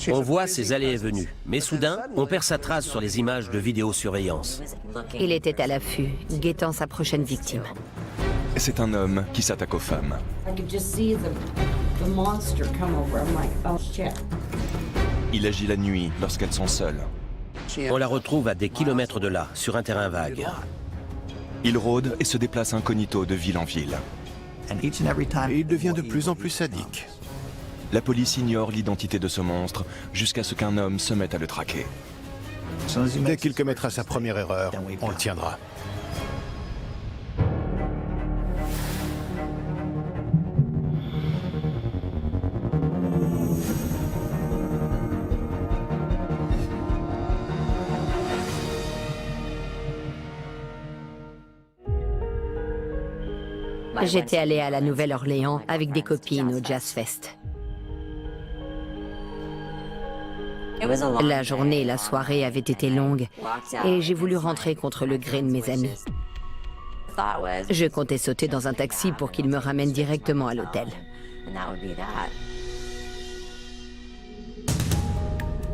On voit ses allées et venues, mais soudain, on perd sa trace sur les images de vidéosurveillance. Il était à l'affût, guettant sa prochaine victime. C'est un homme qui s'attaque aux femmes. Il agit la nuit lorsqu'elles sont seules. On la retrouve à des kilomètres de là, sur un terrain vague. Il rôde et se déplace incognito de ville en ville. Et il devient de plus en plus sadique. La police ignore l'identité de ce monstre jusqu'à ce qu'un homme se mette à le traquer. Dès qu'il commettra sa première erreur, on le tiendra. J'étais allée à la Nouvelle-Orléans avec des copines au Jazz Fest. La journée et la soirée avaient été longues et j'ai voulu rentrer contre le gré de mes amis. Je comptais sauter dans un taxi pour qu'il me ramène directement à l'hôtel.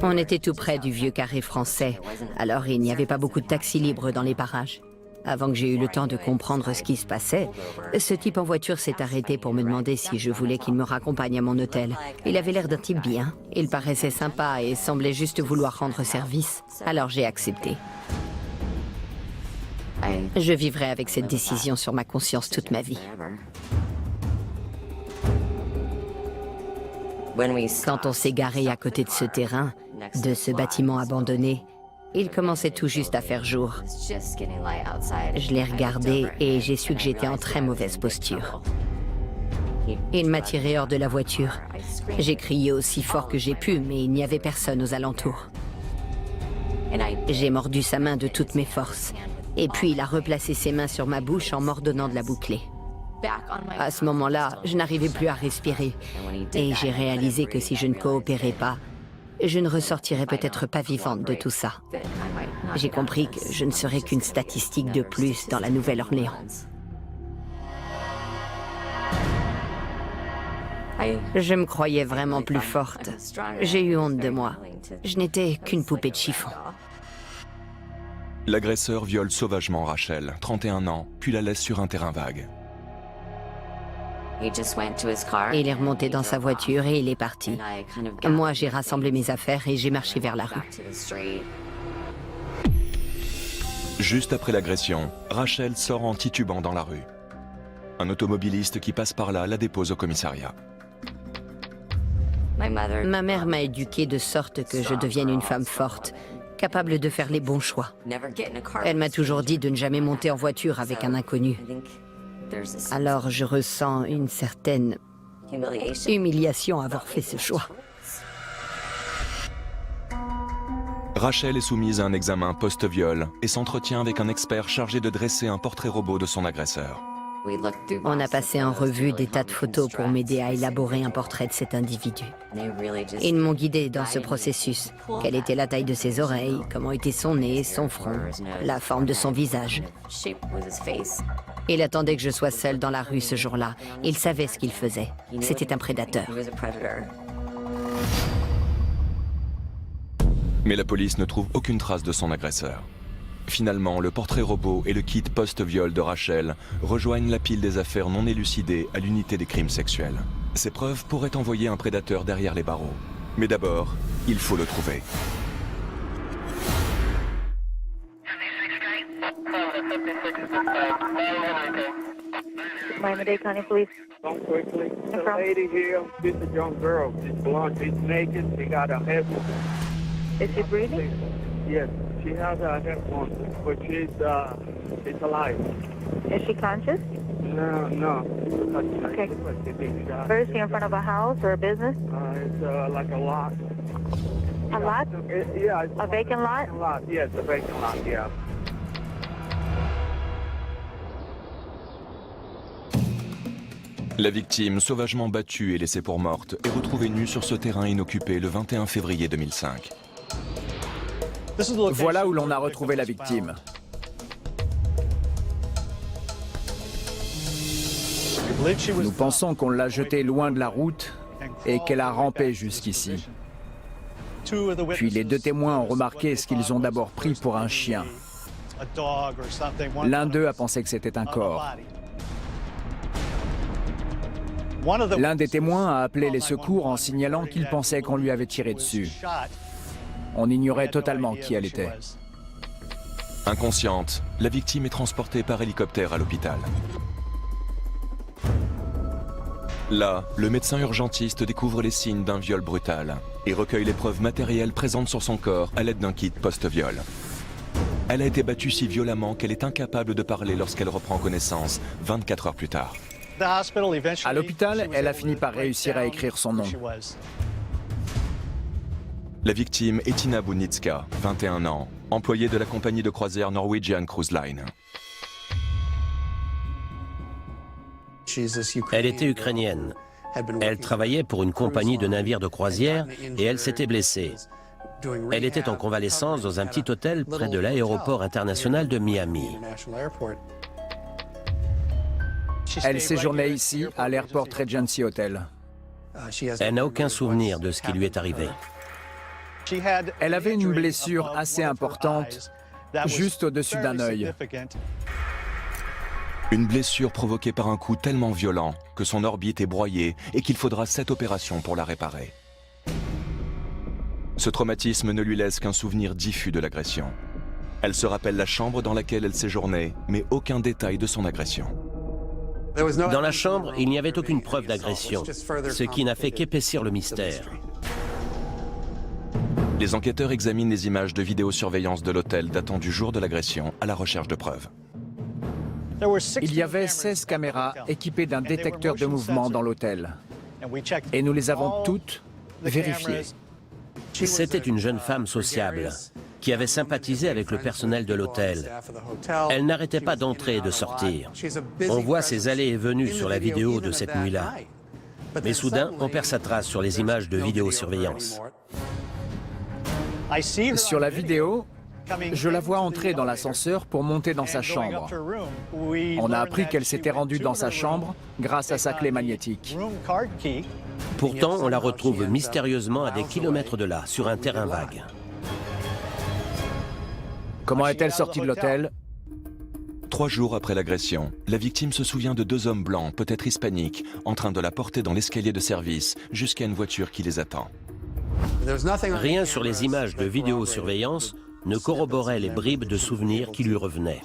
On était tout près du vieux carré français, alors il n'y avait pas beaucoup de taxis libres dans les parages. Avant que j'aie eu le temps de comprendre ce qui se passait, ce type en voiture s'est arrêté pour me demander si je voulais qu'il me raccompagne à mon hôtel. Il avait l'air d'un type bien, il paraissait sympa et semblait juste vouloir rendre service. Alors j'ai accepté. Je vivrai avec cette décision sur ma conscience toute ma vie. Quand on s'est garé à côté de ce terrain, de ce bâtiment abandonné, il commençait tout juste à faire jour. Je l'ai regardé et j'ai su que j'étais en très mauvaise posture. Il m'a tiré hors de la voiture. J'ai crié aussi fort que j'ai pu, mais il n'y avait personne aux alentours. J'ai mordu sa main de toutes mes forces. Et puis il a replacé ses mains sur ma bouche en m'ordonnant de la boucler. À ce moment-là, je n'arrivais plus à respirer. Et j'ai réalisé que si je ne coopérais pas, je ne ressortirais peut-être pas vivante de tout ça. J'ai compris que je ne serais qu'une statistique de plus dans la Nouvelle-Orléans. Je me croyais vraiment plus forte. J'ai eu honte de moi. Je n'étais qu'une poupée de chiffon. L'agresseur viole sauvagement Rachel, 31 ans, puis la laisse sur un terrain vague. Il est remonté dans sa voiture et il est parti. Moi, j'ai rassemblé mes affaires et j'ai marché vers la rue. Juste après l'agression, Rachel sort en titubant dans la rue. Un automobiliste qui passe par là la dépose au commissariat. Ma mère m'a éduquée de sorte que je devienne une femme forte, capable de faire les bons choix. Elle m'a toujours dit de ne jamais monter en voiture avec un inconnu. Alors je ressens une certaine humiliation à avoir fait ce choix. Rachel est soumise à un examen post-viol et s'entretient avec un expert chargé de dresser un portrait robot de son agresseur. On a passé en revue des tas de photos pour m'aider à élaborer un portrait de cet individu. Ils m'ont guidé dans ce processus. Quelle était la taille de ses oreilles, comment était son nez, son front, la forme de son visage. Il attendait que je sois seule dans la rue ce jour-là. Il savait ce qu'il faisait. C'était un prédateur. Mais la police ne trouve aucune trace de son agresseur. Finalement, le portrait robot et le kit post-viol de Rachel rejoignent la pile des affaires non élucidées à l'unité des crimes sexuels. Ces preuves pourraient envoyer un prédateur derrière les barreaux. Mais d'abord, il faut le trouver. Miami-Dade County Police. Come quickly. The lady here, this is a young girl. She's blonde, she's naked, she got a head. Is she breathing? Yes, she has a head wound, but she's alive. Is she conscious? No. Okay. Shot. Where is she, in front of a house or a business? It's like a lot. A lot? Yeah. It's A vacant lot? lot. Yes, a vacant lot, yeah. La victime, sauvagement battue et laissée pour morte, est retrouvée nue sur ce terrain inoccupé le 21 février 2005. Voilà où l'on a retrouvé la victime. Nous pensons qu'on l'a jetée loin de la route et qu'elle a rampé jusqu'ici. Puis les deux témoins ont remarqué ce qu'ils ont d'abord pris pour un chien. L'un d'eux a pensé que c'était un corps. L'un des témoins a appelé les secours en signalant qu'il pensait qu'on lui avait tiré dessus. On ignorait totalement qui elle était. Inconsciente, la victime est transportée par hélicoptère à l'hôpital. Là, le médecin urgentiste découvre les signes d'un viol brutal et recueille les preuves matérielles présentes sur son corps à l'aide d'un kit post-viol. Elle a été battue si violemment qu'elle est incapable de parler lorsqu'elle reprend connaissance 24 heures plus tard. À l'hôpital, elle a fini par réussir à écrire son nom. La victime est Tina Bunitska, 21 ans, employée de la compagnie de croisière Norwegian Cruise Line. Elle était ukrainienne. Elle travaillait pour une compagnie de navires de croisière et elle s'était blessée. Elle était en convalescence dans un petit hôtel près de l'aéroport international de Miami. Elle séjournait ici, à l'Airport Regency Hotel. Elle n'a aucun souvenir de ce qui lui est arrivé. Elle avait une blessure assez importante, juste au-dessus d'un œil. Une blessure provoquée par un coup tellement violent que son orbite est broyée et qu'il faudra 7 opérations pour la réparer. Ce traumatisme ne lui laisse qu'un souvenir diffus de l'agression. Elle se rappelle la chambre dans laquelle elle séjournait, mais aucun détail de son agression. Dans la chambre, il n'y avait aucune preuve d'agression, ce qui n'a fait qu'épaissir le mystère. Les enquêteurs examinent les images de vidéosurveillance de l'hôtel datant du jour de l'agression à la recherche de preuves. Il y avait 16 caméras équipées d'un détecteur de mouvement dans l'hôtel. Et nous les avons toutes vérifiées. C'était une jeune femme sociable qui avait sympathisé avec le personnel de l'hôtel. Elle n'arrêtait pas d'entrer et de sortir. On voit ses allées et venues sur la vidéo de cette nuit-là. Mais soudain, on perd sa trace sur les images de vidéosurveillance. Sur la vidéo, je la vois entrer dans l'ascenseur pour monter dans sa chambre. On a appris qu'elle s'était rendue dans sa chambre grâce à sa clé magnétique. Pourtant, on la retrouve mystérieusement à des kilomètres de là, sur un terrain vague. Comment est-elle sortie de l'hôtel? 3 jours après l'agression, la victime se souvient de 2 hommes blancs, peut-être hispaniques, en train de la porter dans l'escalier de service jusqu'à une voiture qui les attend. Rien sur les images de vidéosurveillance ne corroborait les bribes de souvenirs qui lui revenaient.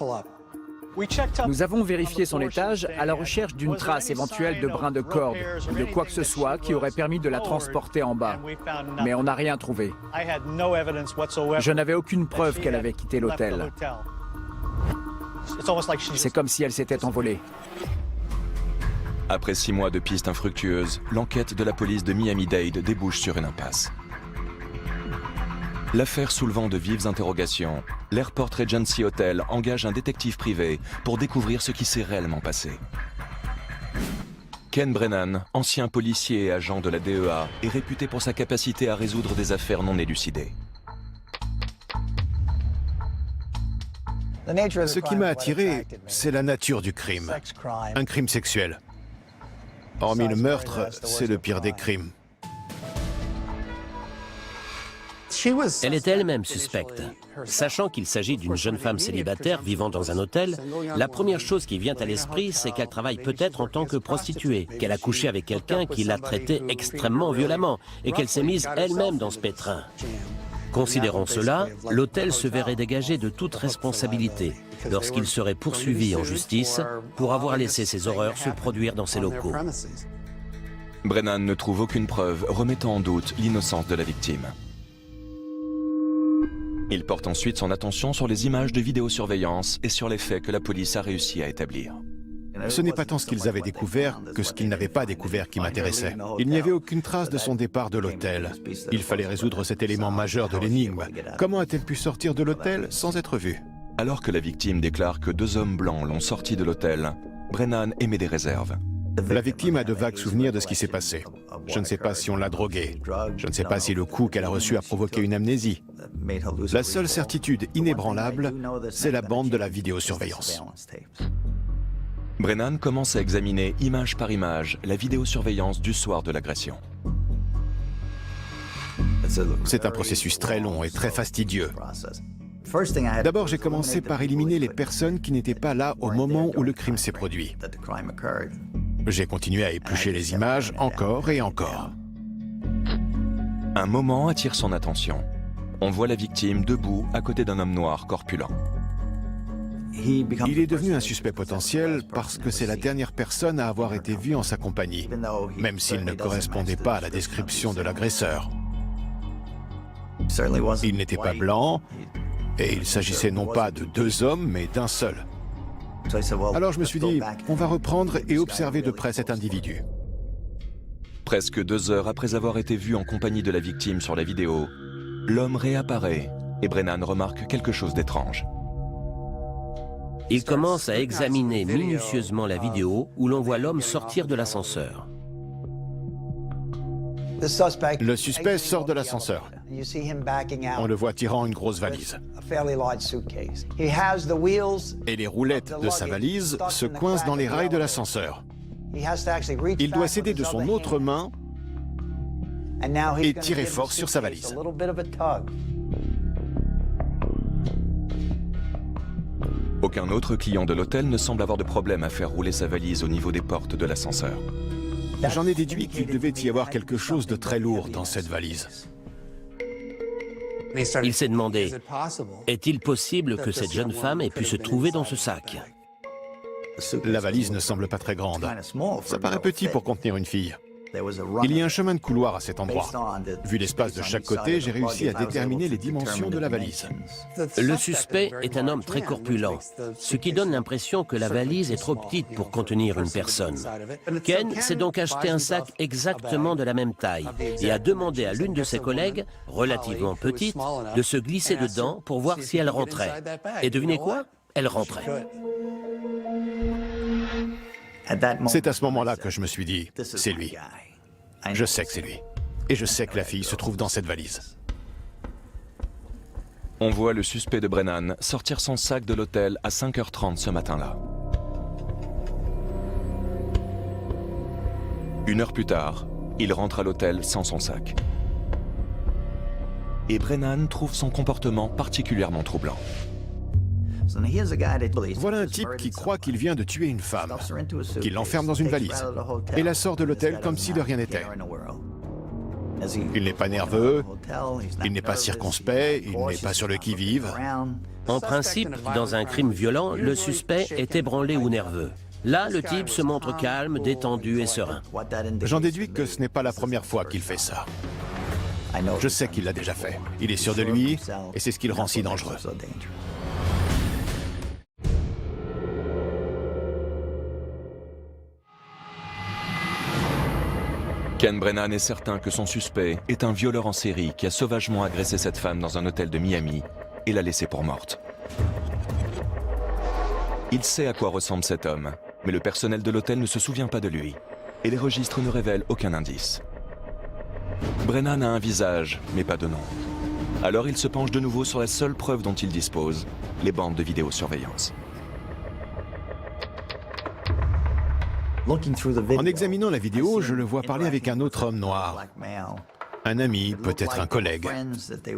Nous avons vérifié son étage à la recherche d'une trace éventuelle de brin de corde, de quoi que ce soit qui aurait permis de la transporter en bas. Mais on n'a rien trouvé. Je n'avais aucune preuve qu'elle avait quitté l'hôtel. C'est comme si elle s'était envolée. Après 6 mois de pistes infructueuses, l'enquête de la police de Miami-Dade débouche sur une impasse. L'affaire soulevant de vives interrogations, l'Airport Regency Hotel engage un détective privé pour découvrir ce qui s'est réellement passé. Ken Brennan, ancien policier et agent de la DEA, est réputé pour sa capacité à résoudre des affaires non élucidées. Ce qui m'a attiré, c'est la nature du crime. Un crime sexuel. Hormis le meurtre, c'est le pire des crimes. Elle est elle-même suspecte. Sachant qu'il s'agit d'une jeune femme célibataire vivant dans un hôtel, la première chose qui vient à l'esprit, c'est qu'elle travaille peut-être en tant que prostituée, qu'elle a couché avec quelqu'un qui l'a traitée extrêmement violemment et qu'elle s'est mise elle-même dans ce pétrin. Considérant cela, l'hôtel se verrait dégagé de toute responsabilité lorsqu'il serait poursuivi en justice pour avoir laissé ces horreurs se produire dans ses locaux. Brennan ne trouve aucune preuve remettant en doute l'innocence de la victime. Il porte ensuite son attention sur les images de vidéosurveillance et sur les faits que la police a réussi à établir. Ce n'est pas tant ce qu'ils avaient découvert que ce qu'ils n'avaient pas découvert qui m'intéressait. Il n'y avait aucune trace de son départ de l'hôtel. Il fallait résoudre cet élément majeur de l'énigme. Comment a-t-elle pu sortir de l'hôtel sans être vue? Alors que la victime déclare que 2 hommes blancs l'ont sortie de l'hôtel, Brennan émet des réserves. La victime a de vagues souvenirs de ce qui s'est passé. Je ne sais pas si on l'a droguée. Je ne sais pas si le coup qu'elle a reçu a provoqué une amnésie. La seule certitude inébranlable, c'est la bande de la vidéosurveillance. Brennan commence à examiner image par image la vidéosurveillance du soir de l'agression. C'est un processus très long et très fastidieux. D'abord, j'ai commencé par éliminer les personnes qui n'étaient pas là au moment où le crime s'est produit. J'ai continué à éplucher les images encore et encore. Un moment attire son attention. On voit la victime debout à côté d'un homme noir corpulent. Il est devenu un suspect potentiel parce que c'est la dernière personne à avoir été vue en sa compagnie, même s'il ne correspondait pas à la description de l'agresseur. Il n'était pas blanc, et il s'agissait non pas de deux hommes, mais d'un seul. Alors je me suis dit, on va reprendre et observer de près cet individu. Presque 2 heures après avoir été vu en compagnie de la victime sur la vidéo, l'homme réapparaît et Brennan remarque quelque chose d'étrange. Il commence à examiner minutieusement la vidéo où l'on voit l'homme sortir de l'ascenseur. Le suspect sort de l'ascenseur. On le voit tirant une grosse valise. Et les roulettes de sa valise se coincent dans les rails de l'ascenseur. Il doit s'aider de son autre main et tirer fort sur sa valise. Aucun autre client de l'hôtel ne semble avoir de problème à faire rouler sa valise au niveau des portes de l'ascenseur. J'en ai déduit qu'il devait y avoir quelque chose de très lourd dans cette valise. Il s'est demandé, est-il possible que cette jeune femme ait pu se trouver dans ce sac? La valise ne semble pas très grande. Ça paraît petit pour contenir une fille. Il y a un chemin de couloir à cet endroit. Vu l'espace de chaque côté, j'ai réussi à déterminer les dimensions de la valise. Le suspect est un homme très corpulent, ce qui donne l'impression que la valise est trop petite pour contenir une personne. Ken s'est donc acheté un sac exactement de la même taille et a demandé à l'une de ses collègues, relativement petite, de se glisser dedans pour voir si elle rentrait. Et devinez quoi? Elle rentrait. C'est à ce moment-là que je me suis dit, c'est lui. Je sais que c'est lui. Et je sais que la fille se trouve dans cette valise. On voit le suspect de Brennan sortir son sac de l'hôtel à 5h30 ce matin-là. 1 heure plus tard, il rentre à l'hôtel sans son sac. Et Brennan trouve son comportement particulièrement troublant. Voilà un type qui croit qu'il vient de tuer une femme, qui l'enferme dans une valise et la sort de l'hôtel comme si de rien n'était. Il n'est pas nerveux, il n'est pas circonspect, il n'est pas sur le qui-vive. En principe, dans un crime violent, le suspect est ébranlé ou nerveux. Là, le type se montre calme, détendu et serein. J'en déduis que ce n'est pas la première fois qu'il fait ça. Je sais qu'il l'a déjà fait. Il est sûr de lui et c'est ce qui le rend si dangereux. Ken Brennan est certain que son suspect est un violeur en série qui a sauvagement agressé cette femme dans un hôtel de Miami et l'a laissée pour morte. Il sait à quoi ressemble cet homme, mais le personnel de l'hôtel ne se souvient pas de lui et les registres ne révèlent aucun indice. Brennan a un visage, mais pas de nom. Alors il se penche de nouveau sur la seule preuve dont il dispose, les bandes de vidéosurveillance. En examinant la vidéo, je le vois parler avec un autre homme noir. Un ami, peut-être un collègue.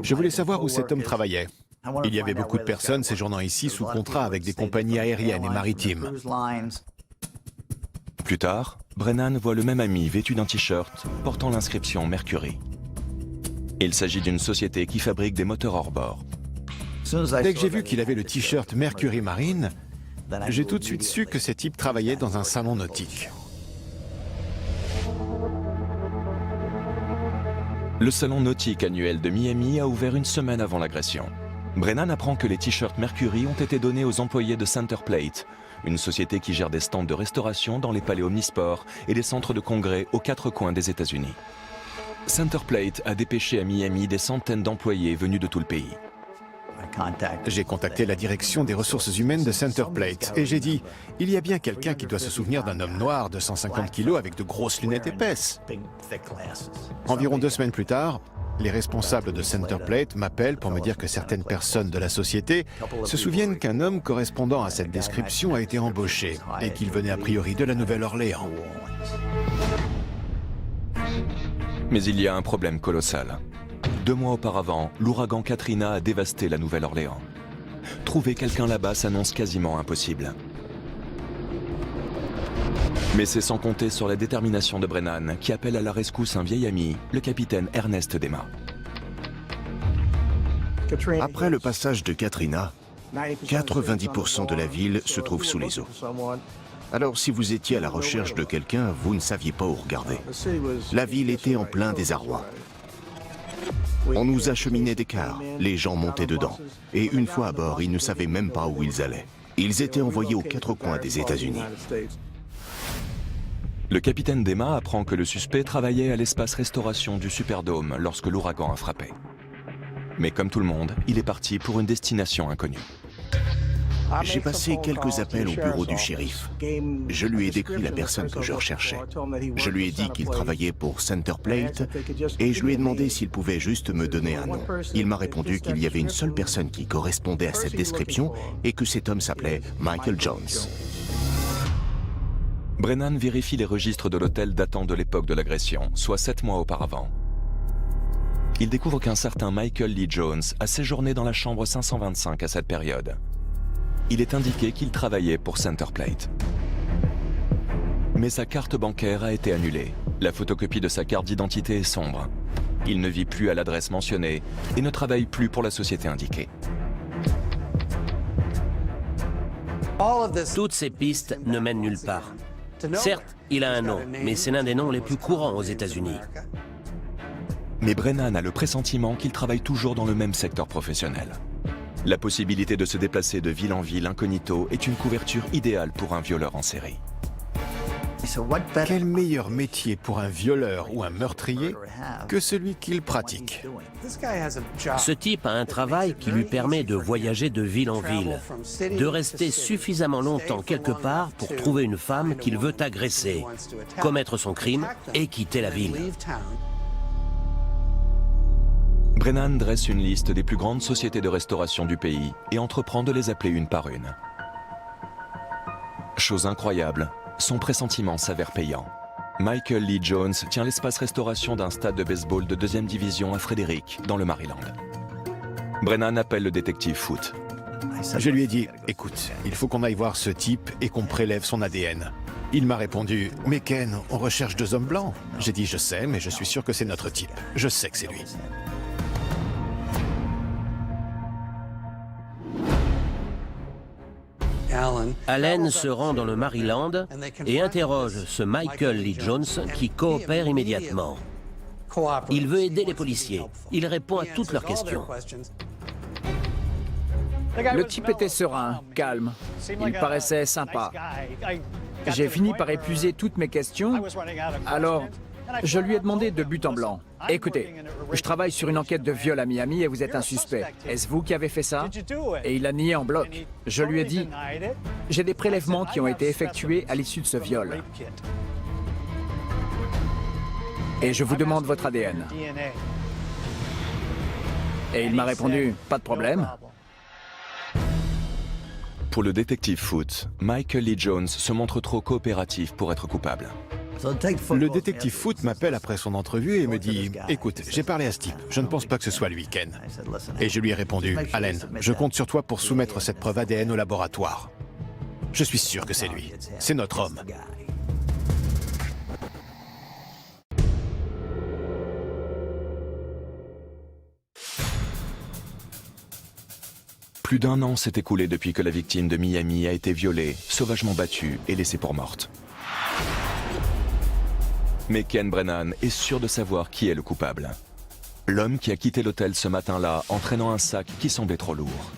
Je voulais savoir où cet homme travaillait. Il y avait beaucoup de personnes séjournant ici sous contrat avec des compagnies aériennes et maritimes. Plus tard, Brennan voit le même ami vêtu d'un t-shirt portant l'inscription Mercury. Il s'agit d'une société qui fabrique des moteurs hors bord. Dès que j'ai vu qu'il avait le t-shirt Mercury Marine, j'ai tout de suite su que ce type travaillait dans un salon nautique. Le salon nautique annuel de Miami a ouvert une semaine avant l'agression. Brennan apprend que les t-shirts Mercury ont été donnés aux employés de Centerplate, une société qui gère des stands de restauration dans les palais omnisports et des centres de congrès aux 4 coins des États-Unis. Centerplate a dépêché à Miami des centaines d'employés venus de tout le pays. J'ai contacté la direction des ressources humaines de Centerplate et j'ai dit « Il y a bien quelqu'un qui doit se souvenir d'un homme noir de 150 kilos avec de grosses lunettes épaisses. » Environ 2 semaines plus tard, les responsables de Centerplate m'appellent pour me dire que certaines personnes de la société se souviennent qu'un homme correspondant à cette description a été embauché et qu'il venait a priori de la Nouvelle-Orléans. Mais il y a un problème colossal. 2 mois auparavant, l'ouragan Katrina a dévasté la Nouvelle-Orléans. Trouver quelqu'un là-bas s'annonce quasiment impossible. Mais c'est sans compter sur la détermination de Brennan, qui appelle à la rescousse un vieil ami, le capitaine Ernest Dema. Après le passage de Katrina, 90% de la ville se trouve sous les eaux. Alors si vous étiez à la recherche de quelqu'un, vous ne saviez pas où regarder. La ville était en plein désarroi. On nous acheminait des cars, les gens montaient dedans. Et une fois à bord, ils ne savaient même pas où ils allaient. Ils étaient envoyés aux 4 coins des États-Unis. Le capitaine Dema apprend que le suspect travaillait à l'espace restauration du Superdome lorsque l'ouragan a frappé. Mais comme tout le monde, il est parti pour une destination inconnue. J'ai passé quelques appels au bureau du shérif. Je lui ai décrit la personne que je recherchais. Je lui ai dit qu'il travaillait pour Centerplate et je lui ai demandé s'il pouvait juste me donner un nom. Il m'a répondu qu'il y avait une seule personne qui correspondait à cette description et que cet homme s'appelait Michael Jones. Brennan vérifie les registres de l'hôtel datant de l'époque de l'agression, soit 7 mois auparavant. Il découvre qu'un certain Michael Lee Jones a séjourné dans la chambre 525 à cette période. Il est indiqué qu'il travaillait pour Centerplate. Mais sa carte bancaire a été annulée. La photocopie de sa carte d'identité est sombre. Il ne vit plus à l'adresse mentionnée et ne travaille plus pour la société indiquée. Toutes ces pistes ne mènent nulle part. Certes, il a un nom, mais c'est l'un des noms les plus courants aux États-Unis. Mais Brennan a le pressentiment qu'il travaille toujours dans le même secteur professionnel. La possibilité de se déplacer de ville en ville incognito est une couverture idéale pour un violeur en série. Quel meilleur métier pour un violeur ou un meurtrier que celui qu'il pratique? Ce type a un travail qui lui permet de voyager de ville en ville, de rester suffisamment longtemps quelque part pour trouver une femme qu'il veut agresser, commettre son crime et quitter la ville. Brennan dresse une liste des plus grandes sociétés de restauration du pays et entreprend de les appeler une par une. Chose incroyable, son pressentiment s'avère payant. Michael Lee Jones tient l'espace restauration d'un stade de baseball de 2e division à Frederick, dans le Maryland. Brennan appelle le détective Foote. Je lui ai dit, écoute, il faut qu'on aille voir ce type et qu'on prélève son ADN. Il m'a répondu, mais Ken, on recherche 2 hommes blancs. J'ai dit, je sais, mais je suis sûr que c'est notre type. Je sais que c'est lui. Allen se rend dans le Maryland et interroge ce Michael Lee Jones qui coopère immédiatement. Il veut aider les policiers. Il répond à toutes leurs questions. Le type était serein, calme. Il paraissait sympa. J'ai fini par épuiser toutes mes questions, alors je lui ai demandé de but en blanc. Écoutez, je travaille sur une enquête de viol à Miami et vous êtes un suspect. Est-ce vous qui avez fait ça? Et il a nié en bloc. Je lui ai dit, j'ai des prélèvements qui ont été effectués à l'issue de ce viol. Et je vous demande votre ADN. Et il m'a répondu, pas de problème. Pour le détective Foote, Michael Lee Jones se montre trop coopératif pour être coupable. Le détective Foote m'appelle après son entrevue et me dit « Écoute, j'ai parlé à ce type, je ne pense pas que ce soit lui, Ken. » Et je lui ai répondu « Allen, je compte sur toi pour soumettre cette preuve ADN au laboratoire. Je suis sûr que c'est lui. C'est notre homme. » Plus d'1 an s'est écoulé depuis que la victime de Miami a été violée, sauvagement battue et laissée pour morte. Mais Ken Brennan est sûr de savoir qui est le coupable. L'homme qui a quitté l'hôtel ce matin-là entraînant un sac qui semblait trop lourd.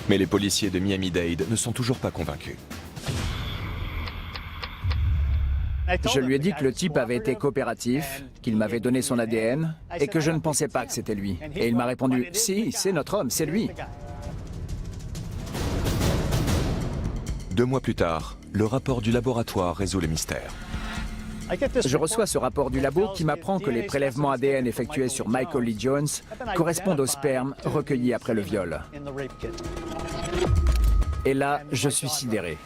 Mais les policiers de Miami-Dade ne sont toujours pas convaincus. Je lui ai dit que le type avait été coopératif, qu'il m'avait donné son ADN et que je ne pensais pas que c'était lui. Et il m'a répondu, si, c'est notre homme, c'est lui. 2 mois plus tard, le rapport du laboratoire résout le mystère. Je reçois ce rapport du labo qui m'apprend que les prélèvements ADN effectués sur Michael Lee Jones correspondent au sperme recueilli après le viol. Et là, je suis sidéré.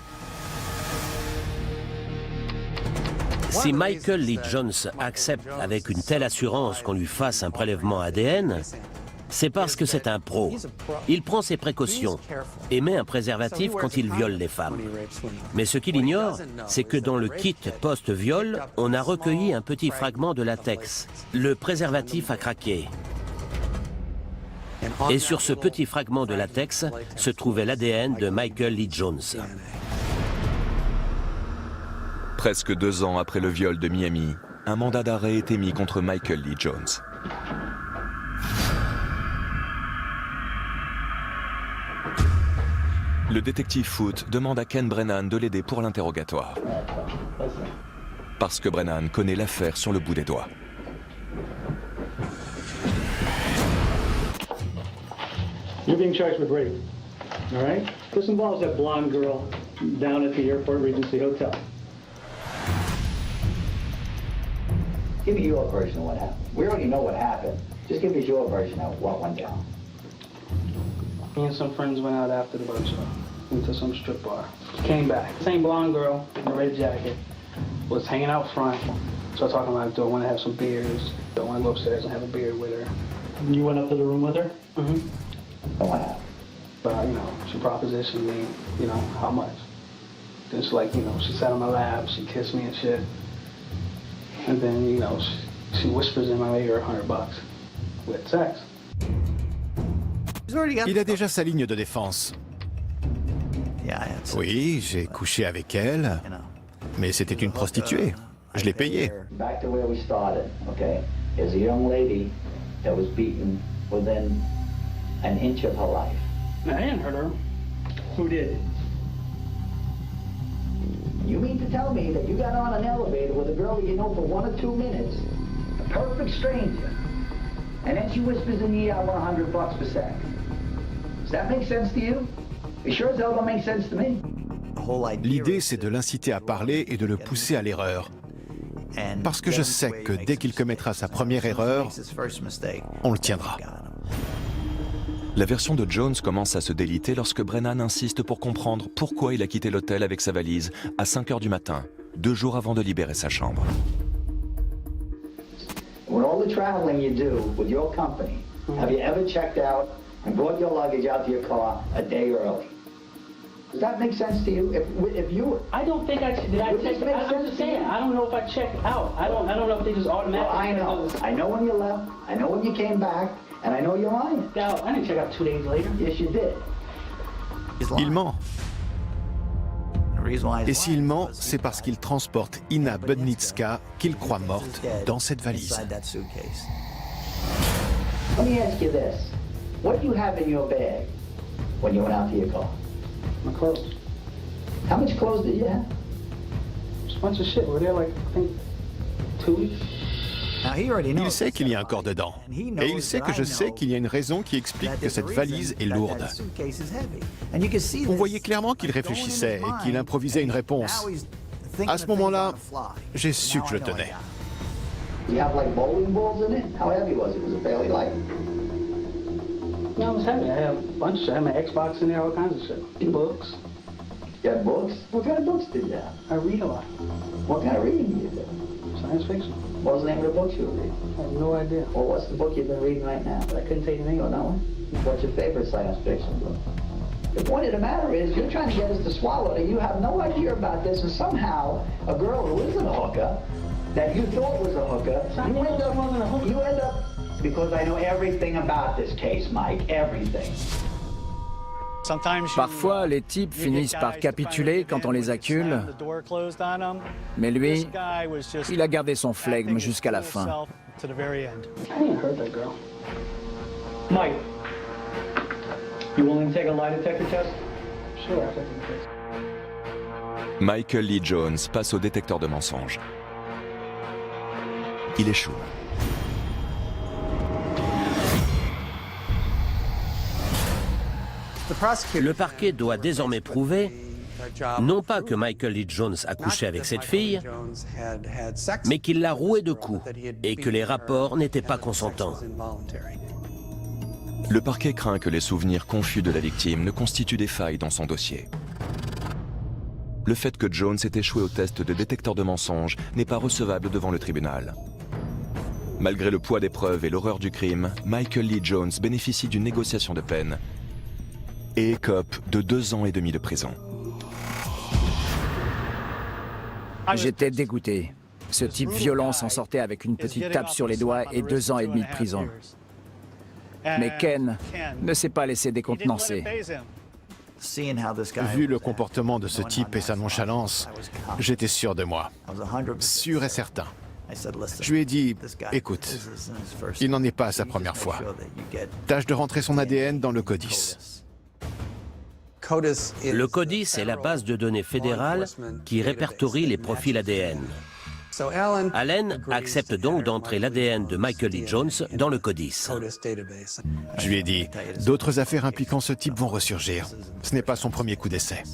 Si Michael Lee Jones accepte avec une telle assurance qu'on lui fasse un prélèvement ADN, c'est parce que c'est un pro. Il prend ses précautions et met un préservatif quand il viole les femmes. Mais ce qu'il ignore, c'est que dans le kit post-viol, on a recueilli un petit fragment de latex. Le préservatif a craqué. Et sur ce petit fragment de latex se trouvait l'ADN de Michael Lee Jones. Presque 2 ans après le viol de Miami, un mandat d'arrêt est émis contre Michael Lee Jones. Le détective Foote demande à Ken Brennan de l'aider pour l'interrogatoire. Parce que Brennan connaît l'affaire sur le bout des doigts. You're being charged with rape, all right? This involves that blonde girl down at the Airport Regency Hotel. Give me your version of what happened. We already know what happened. Just give us your version of what went down. Me and some friends went out after the boat show. Went to some strip bar. Came back. Same blonde girl in a red jacket was hanging out front. So I talking like, do I want to have some beers? Do I want to go upstairs and have a beer with her? You went up to the room with her? Mm-hmm. What happened? But, she propositioned me, how much? Then she she sat on my lap, she kissed me and shit. And then, she whispers in my ear $100 with sex. Il a déjà sa ligne de défense. Oui, j'ai couché avec elle, mais c'était une prostituée. Je l'ai payée. Back to where we started, okay? There's a young lady that was beaten within an inch of her life. I didn't hurt her. Who did? You mean to tell me that you got on an elevator with a girl that you know for 1 or 2 minutes, a perfect stranger, and then she whispers in the ear, I want $100 for sex? Does that make sense to you? It sure as hell don't make sense to me. L'idée, c'est de l'inciter à parler et de le pousser à l'erreur. Parce que je sais que dès qu'il commettra sa première erreur, on le tiendra. La version de Jones commence à se déliter lorsque Brennan insiste pour comprendre pourquoi il a quitté l'hôtel avec sa valise à 5 h du matin, 2 jours avant de libérer sa chambre. With all the traveling you do with your company, have you ever checked out and brought your luggage out to your car a day early? Does that make sense to you? If you, I don't think I did. I check. I'm just saying. I don't know if I checked out. I don't know if they just automatically. Well, I know when you left. I know when you came back, and I know you're lying. No, I didn't check out 2 days later. Yes, you did. Il ment. Et s'il ment, c'est parce qu'il transporte Ina Budnicka, qu'il croit morte, dans cette valise. Let me ask you this. What do you have in your bag when you went out to your car? My clothes. How much clothes did you have? Just a bunch of shit. We're there I think 2 weeks. Il sait qu'il y a un corps dedans. Et il sait que je sais qu'il y a une raison qui explique que cette valise est lourde. On voyait clairement qu'il réfléchissait et qu'il improvisait une réponse. À ce moment-là, j'ai su que je le tenais. You have like bowling balls in it? How heavy was it? Was it fairly light? No, it was heavy. I have a bunch. I have my Xbox in there, all kinds of shit. Books. You had books? What kind of books did you have? I read a lot. What kind of reading do you do? Science fiction. What was the name of the books you were reading? I have no idea. Well, what's the book you've been reading right now? I couldn't tell you the name. You don't know it? What's your favorite science fiction book? The point of the matter is, you're trying to get us to swallow it, and you have no idea about this, and somehow, a girl who isn't a hooker, that you thought was a hooker, you end up, because I know everything about this case, Mike, everything. Parfois, les types finissent par capituler quand on les accule, mais lui, il a gardé son flegme jusqu'à la fin. I didn't hurt that girl. Mike, you willing to take a lie detector test? Sure, I'll take the test. Michael Lee Jones passe au détecteur de mensonges. Il échoue. Le parquet doit désormais prouver, non pas que Michael Lee Jones a couché avec cette fille, mais qu'il l'a rouée de coups et que les rapports n'étaient pas consentants. Le parquet craint que les souvenirs confus de la victime ne constituent des failles dans son dossier. le fait que Jones ait échoué au test de détecteur de mensonges n'est pas recevable devant le tribunal. Malgré le poids des preuves et l'horreur du crime, Michael Lee Jones bénéficie d'une négociation de peine et écope de 2 ans et demi de prison. J'étais dégoûté. Ce type violent s'en sortait avec une petite tape sur les doigts et 2 ans et demi de prison. Mais Ken ne s'est pas laissé décontenancer. Vu le comportement de ce type et sa nonchalance, j'étais sûr de moi, sûr et certain. Je lui ai dit, écoute, il n'en est pas à sa première fois. Tâche de rentrer son ADN dans le CODIS. Le CODIS est la base de données fédérale qui répertorie les profils ADN. Allen accepte donc d'entrer l'ADN de Michael Lee Jones dans le CODIS. Je lui ai dit, d'autres affaires impliquant ce type vont ressurgir. Ce n'est pas son premier coup d'essai.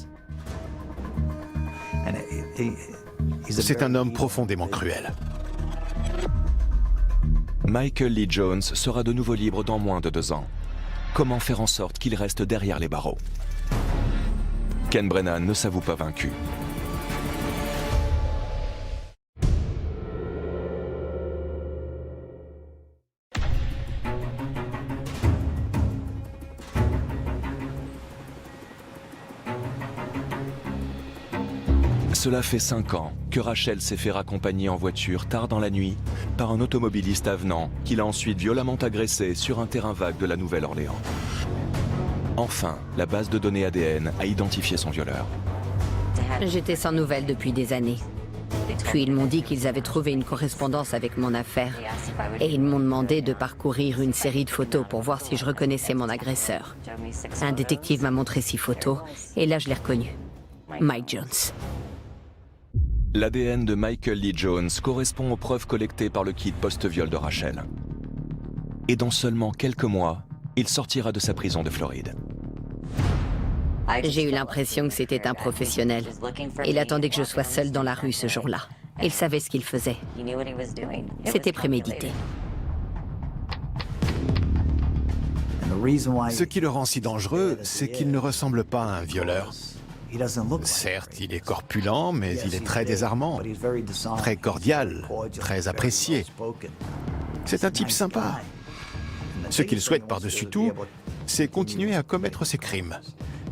C'est un homme profondément cruel. Michael Lee Jones sera de nouveau libre dans moins de 2 ans. Comment faire en sorte qu'il reste derrière les barreaux? Ken Brennan ne s'avoue pas vaincu. Cela fait 5 ans que Rachel s'est fait raccompagner en voiture tard dans la nuit par un automobiliste avenant qui l'a ensuite violemment agressé sur un terrain vague de la Nouvelle-Orléans. Enfin, la base de données ADN a identifié son violeur. J'étais sans nouvelles depuis des années. Puis ils m'ont dit qu'ils avaient trouvé une correspondance avec mon affaire. Et ils m'ont demandé de parcourir une série de photos pour voir si je reconnaissais mon agresseur. Un détective m'a montré 6 photos et là je l'ai reconnu. Mike Jones. L'ADN de Michael Lee Jones correspond aux preuves collectées par le kit post-viol de Rachel. Et dans seulement quelques mois, il sortira de sa prison de Floride. J'ai eu l'impression que c'était un professionnel. Il attendait que je sois seule dans la rue ce jour-là. Il savait ce qu'il faisait. C'était prémédité. Ce qui le rend si dangereux, c'est qu'il ne ressemble pas à un violeur. Certes, il est corpulent, mais il est très désarmant, très cordial, très apprécié. C'est un type sympa. Ce qu'il souhaite par-dessus tout, c'est continuer à commettre ses crimes.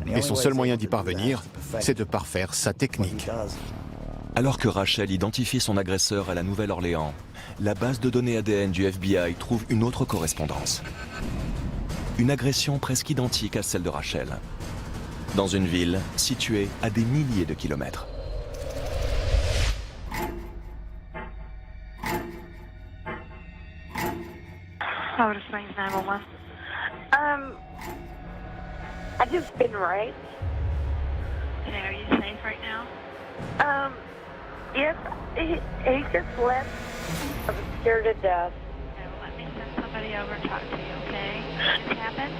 Et son seul moyen d'y parvenir, c'est de parfaire sa technique. Alors que Rachel identifie son agresseur à la Nouvelle-Orléans, la base de données ADN du FBI trouve une autre correspondance. Une agression presque identique à celle de Rachel, dans une ville située à des milliers de kilomètres. Powder Springs 911. I've just been raped. Okay, are you safe right now? Yes, he just left. I was scared to death. Okay, well, let me send somebody over and talk to you, okay? What happened?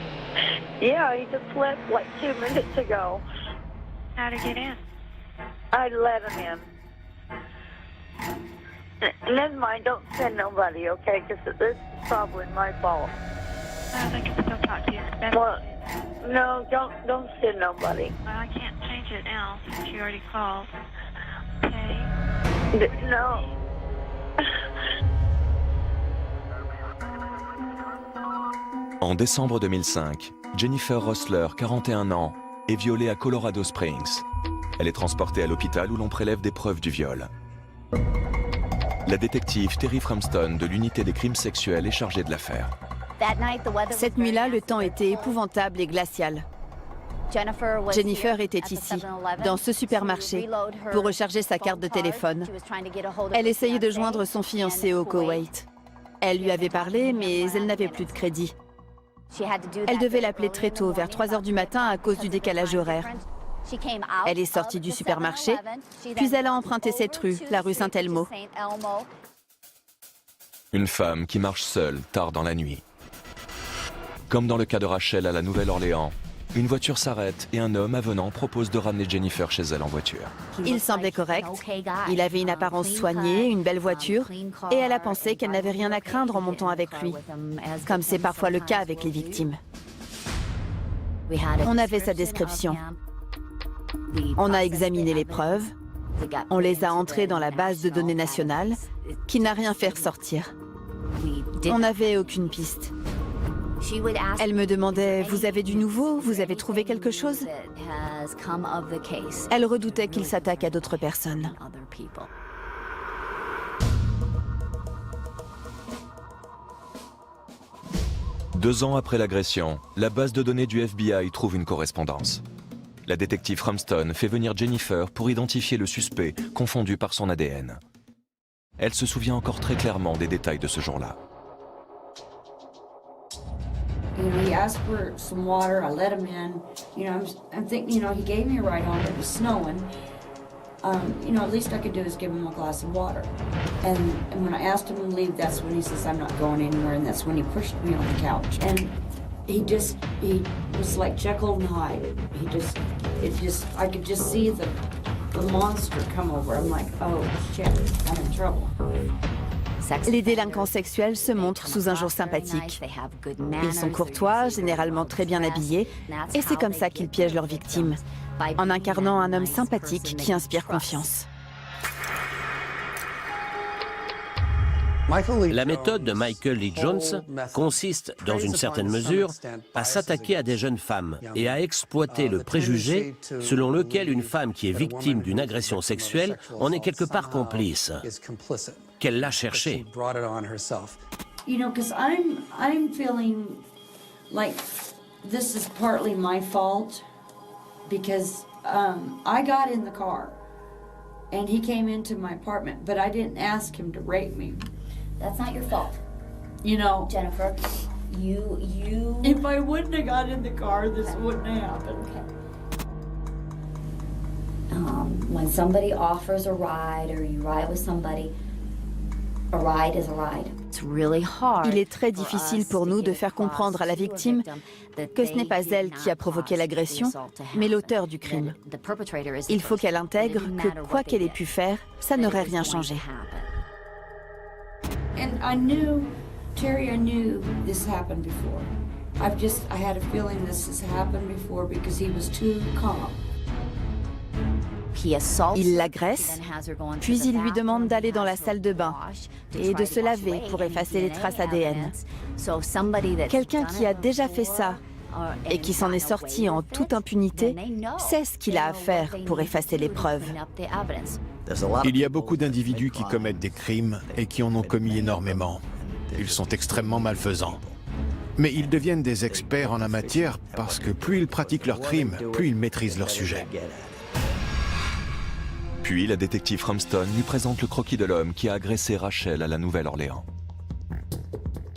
Yeah, he just left like 2 minutes ago. How'd he get in? I let him in. Never mind, don't send nobody, okay? Because this is probably my fault. Well, they can still talk to you. It's better. Well, no, don't send nobody. Well, I can't change it now since you already called. Okay? No. En décembre 2005, Jennifer Rosler, 41 ans, est violée à Colorado Springs. Elle est transportée à l'hôpital où l'on prélève des preuves du viol. La détective Terry Frumston de l'unité des crimes sexuels est chargée de l'affaire. Cette nuit-là, le temps était épouvantable et glacial. Jennifer était ici, dans ce supermarché, pour recharger sa carte de téléphone. Elle essayait de joindre son fiancé au Koweït. Elle lui avait parlé, mais elle n'avait plus de crédit. Elle devait l'appeler très tôt, vers 3 heures du matin, à cause du décalage horaire. Elle est sortie du supermarché, puis elle a emprunté cette rue, la rue Saint-Elmo. Une femme qui marche seule, tard dans la nuit. Comme dans le cas de Rachel à la Nouvelle-Orléans, une voiture s'arrête et un homme avenant propose de ramener Jennifer chez elle en voiture. Il semblait correct. Il avait une apparence soignée, une belle voiture, et elle a pensé qu'elle n'avait rien à craindre en montant avec lui, comme c'est parfois le cas avec les victimes. On avait sa description. On a examiné les preuves, on les a entrées dans la base de données nationale, qui n'a rien fait ressortir. On n'avait aucune piste. Elle me demandait « Vous avez du nouveau? Vous avez trouvé quelque chose ?» Elle redoutait qu'il s'attaque à d'autres personnes. Deux ans après l'agression, la base de données du FBI trouve une correspondance. La détective Ramston fait venir Jennifer pour identifier le suspect, confondu par son ADN. Elle se souvient encore très clairement des détails de ce jour-là. You know, he asked for some water. I let him in. You know, I'm thinking, you know, he gave me a ride home. It was snowing. You know, at least I could do is give him a glass of water. And when I asked him to leave, that's when he says, I'm not going anywhere. And that's when he pushed me on the couch. And he was like Jekyll and Hyde. I could just see the monster come over. I'm like, oh shit, I'm in trouble. Les délinquants sexuels se montrent sous un jour sympathique. Ils sont courtois, généralement très bien habillés, et c'est comme ça qu'ils piègent leurs victimes, en incarnant un homme sympathique qui inspire confiance. La méthode de Michael Lee Jones consiste, dans une certaine mesure, à s'attaquer à des jeunes femmes et à exploiter le préjugé selon lequel une femme qui est victime d'une agression sexuelle en est quelque part complice, qu'elle l'a cherché. You know, because I'm feeling like this is partly my fault because I got in the car and he came into my apartment, but I didn't ask him to rape me. That's not your fault. You know, Jennifer, you... If I wouldn't have got in the car, this wouldn't have happened. Okay. When somebody offers a ride or you ride with somebody, a ride is a ride. Il est très difficile pour nous de faire comprendre à la victime que ce n'est pas elle qui a provoqué l'agression, mais l'auteur du crime. Il faut qu'elle intègre que quoi qu'elle ait pu faire, ça n'aurait rien changé. And I knew, Terry, I knew this happened before. I had a feeling this has happened before because he was too calm. Il l'agresse, puis il lui demande d'aller dans la salle de bain et de se laver pour effacer les traces ADN. Quelqu'un qui a déjà fait ça et qui s'en est sorti en toute impunité sait ce qu'il a à faire pour effacer les preuves. Il y a beaucoup d'individus qui commettent des crimes et qui en ont commis énormément. Ils sont extrêmement malfaisants. Mais ils deviennent des experts en la matière parce que plus ils pratiquent leurs crimes, plus ils maîtrisent leur sujet. Puis la détective Ramston lui présente le croquis de l'homme qui a agressé Rachel à la Nouvelle-Orléans.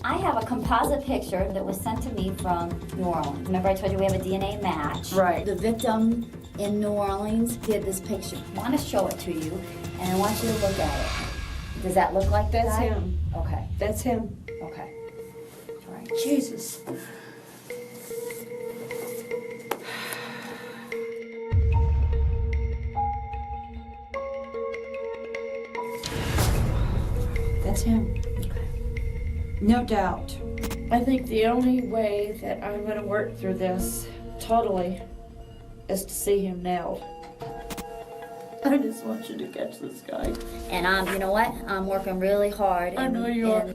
I have a composite picture that was sent to me from New Orleans. Remember I told you we have a DNA match? Right. The victim in New Orleans did this picture. I want to show it to you, and I want you to look at it. Does that look like that? That's him. Okay. That's him. Okay. All right. Jesus. That's him. No doubt. I think the only way that I'm going to work through this totally is to see him nailed. I just want you to catch this guy. And you know what? I'm working really hard. I know you are.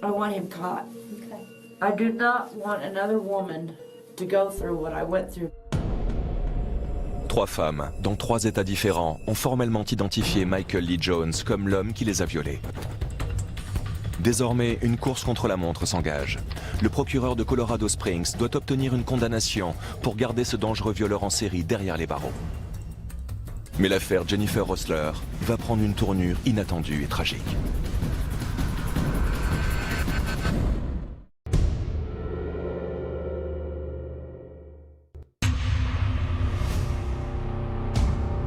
I want him caught. Okay. I do not want another woman to go through what I went through. Trois femmes, dans trois états différents, ont formellement identifié Michael Lee Jones comme l'homme qui les a violées. Désormais, une course contre la montre s'engage. Le procureur de Colorado Springs doit obtenir une condamnation pour garder ce dangereux violeur en série derrière les barreaux. Mais l'affaire Jennifer Rosler va prendre une tournure inattendue et tragique.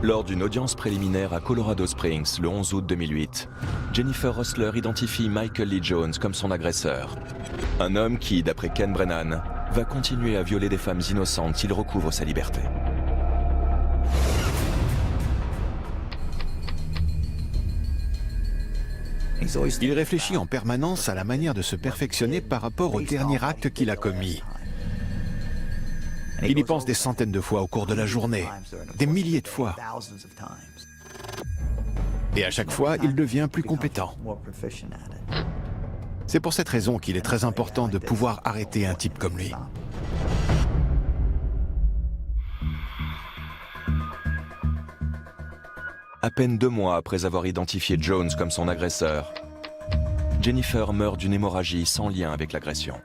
Lors d'une audience préliminaire à Colorado Springs le 11 août 2008, Jennifer Rosler identifie Michael Lee Jones comme son agresseur. Un homme qui, d'après Ken Brennan, va continuer à violer des femmes innocentes s'il recouvre sa liberté. Il réfléchit en permanence à la manière de se perfectionner par rapport au dernier acte qu'il a commis. Il y pense des centaines de fois au cours de la journée, des milliers de fois. Et à chaque fois, il devient plus compétent. C'est pour cette raison qu'il est très important de pouvoir arrêter un type comme lui. À peine 2 mois après avoir identifié Jones comme son agresseur, Jennifer meurt d'une hémorragie sans lien avec l'agression.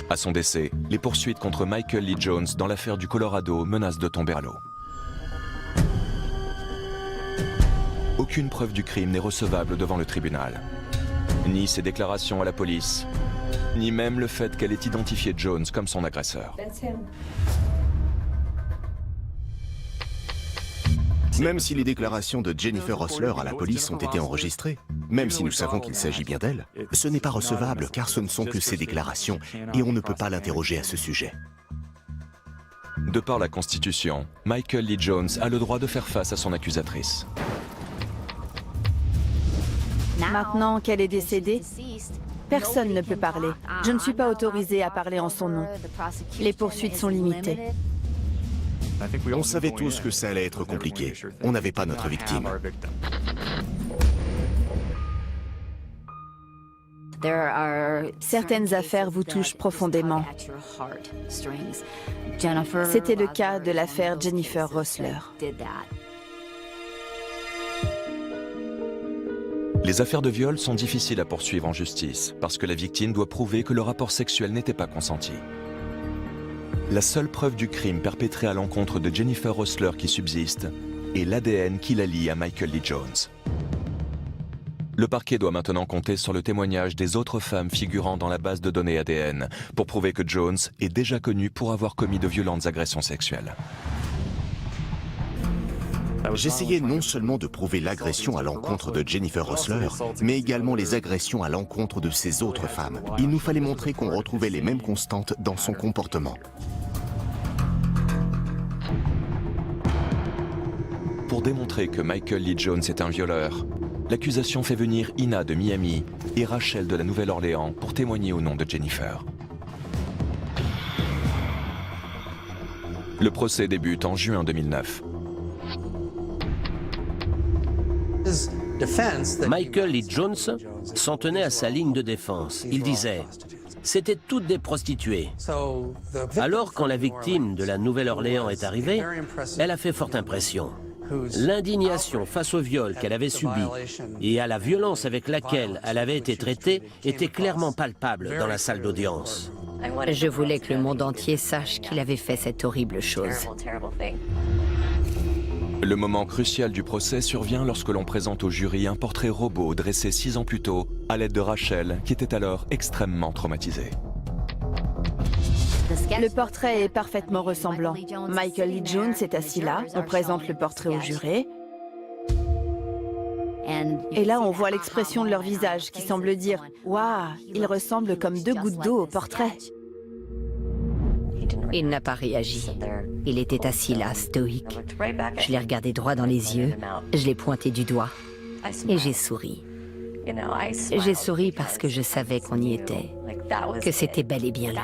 À son décès, les poursuites contre Michael Lee Jones dans l'affaire du Colorado menacent de tomber à l'eau. Aucune preuve du crime n'est recevable devant le tribunal. Ni ses déclarations à la police, ni même le fait qu'elle ait identifié Jones comme son agresseur. Même si les déclarations de Jennifer Rosler à la police ont été enregistrées, même si nous savons qu'il s'agit bien d'elle, ce n'est pas recevable car ce ne sont que ses déclarations et on ne peut pas l'interroger à ce sujet. De par la Constitution, Michael Lee Jones a le droit de faire face à son accusatrice. Maintenant qu'elle est décédée, personne ne peut parler. Je ne suis pas autorisée à parler en son nom. Les poursuites sont limitées. On savait tous que ça allait être compliqué. On n'avait pas notre victime. Certaines affaires vous touchent profondément. C'était le cas de l'affaire Jennifer Rosler. Les affaires de viol sont difficiles à poursuivre en justice parce que la victime doit prouver que le rapport sexuel n'était pas consenti. La seule preuve du crime perpétré à l'encontre de Jennifer Rosler qui subsiste est l'ADN qui la lie à Michael Lee Jones. Le parquet doit maintenant compter sur le témoignage des autres femmes figurant dans la base de données ADN pour prouver que Jones est déjà connu pour avoir commis de violentes agressions sexuelles. J'essayais non seulement de prouver l'agression à l'encontre de Jennifer Rosler, mais également les agressions à l'encontre de ces autres femmes. Il nous fallait montrer qu'on retrouvait les mêmes constantes dans son comportement. Pour démontrer que Michael Lee Jones est un violeur, l'accusation fait venir Ina de Miami et Rachel de la Nouvelle-Orléans pour témoigner au nom de Jennifer. Le procès débute en juin 2009. Michael Lee Jones s'en tenait à sa ligne de défense. Il disait « C'était toutes des prostituées ». Alors, quand la victime de la Nouvelle-Orléans est arrivée, elle a fait forte impression. L'indignation face au viol qu'elle avait subi et à la violence avec laquelle elle avait été traitée était clairement palpable dans la salle d'audience. Je voulais que le monde entier sache qu'il avait fait cette horrible chose. Le moment crucial du procès survient lorsque l'on présente au jury un portrait robot dressé 6 ans plus tôt à l'aide de Rachel, qui était alors extrêmement traumatisée. Le portrait est parfaitement ressemblant. Michael Lee Jones est assis là, on présente le portrait au jury. Et là, on voit l'expression de leur visage qui semble dire « Waouh, il ressemble comme 2 gouttes d'eau au portrait ». Il n'a pas réagi. Il était assis là, stoïque. Je l'ai regardé droit dans les yeux, je l'ai pointé du doigt et j'ai souri. J'ai souri parce que je savais qu'on y était, que c'était bel et bien lui.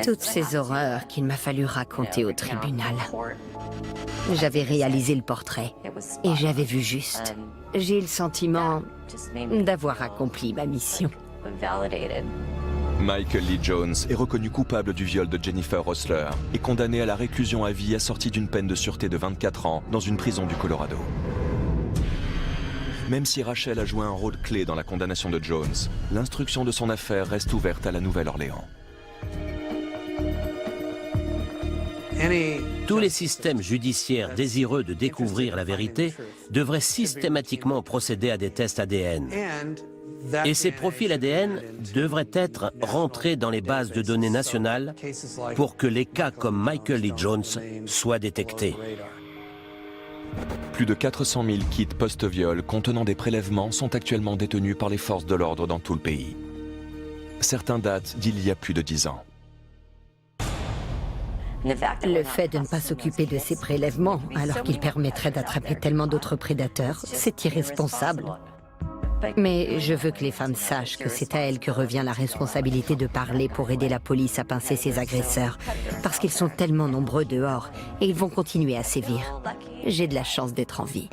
Toutes ces horreurs qu'il m'a fallu raconter au tribunal. J'avais réalisé le portrait et j'avais vu juste. J'ai le sentiment d'avoir accompli ma mission. Michael Lee Jones est reconnu coupable du viol de Jennifer Rosler et condamné à la réclusion à vie assortie d'une peine de sûreté de 24 ans dans une prison du Colorado. Même si Rachel a joué un rôle clé dans la condamnation de Jones, l'instruction de son affaire reste ouverte à la Nouvelle-Orléans. Tous les systèmes judiciaires désireux de découvrir la vérité devraient systématiquement procéder à des tests ADN. Et ces profils ADN devraient être rentrés dans les bases de données nationales pour que les cas comme Michael Lee Jones soient détectés. Plus de 400 000 kits post-viol contenant des prélèvements sont actuellement détenus par les forces de l'ordre dans tout le pays. Certains datent d'il y a plus de 10 ans. Le fait de ne pas s'occuper de ces prélèvements, alors qu'il permettrait d'attraper tellement d'autres prédateurs, c'est irresponsable. Mais je veux que les femmes sachent que c'est à elles que revient la responsabilité de parler pour aider la police à pincer ces agresseurs, parce qu'ils sont tellement nombreux dehors et ils vont continuer à sévir. J'ai de la chance d'être en vie.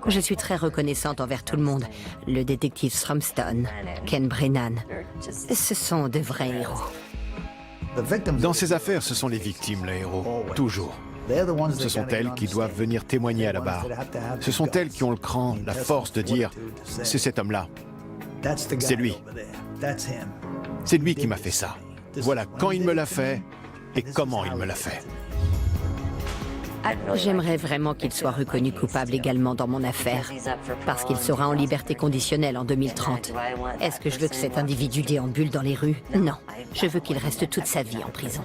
Je suis très reconnaissante envers tout le monde. Le détective Stromstone, Ken Brennan, ce sont de vrais héros. Dans ces affaires, ce sont les victimes, les héros. Toujours. Ce sont elles qui doivent venir témoigner à la barre. Ce sont elles qui ont le cran, la force de dire « c'est cet homme-là. C'est lui. C'est lui qui m'a fait ça. Voilà quand il me l'a fait et comment il me l'a fait. » J'aimerais vraiment qu'il soit reconnu coupable également dans mon affaire, parce qu'il sera en liberté conditionnelle en 2030. Est-ce que je veux que cet individu déambule dans les rues? Non. Je veux qu'il reste toute sa vie en prison.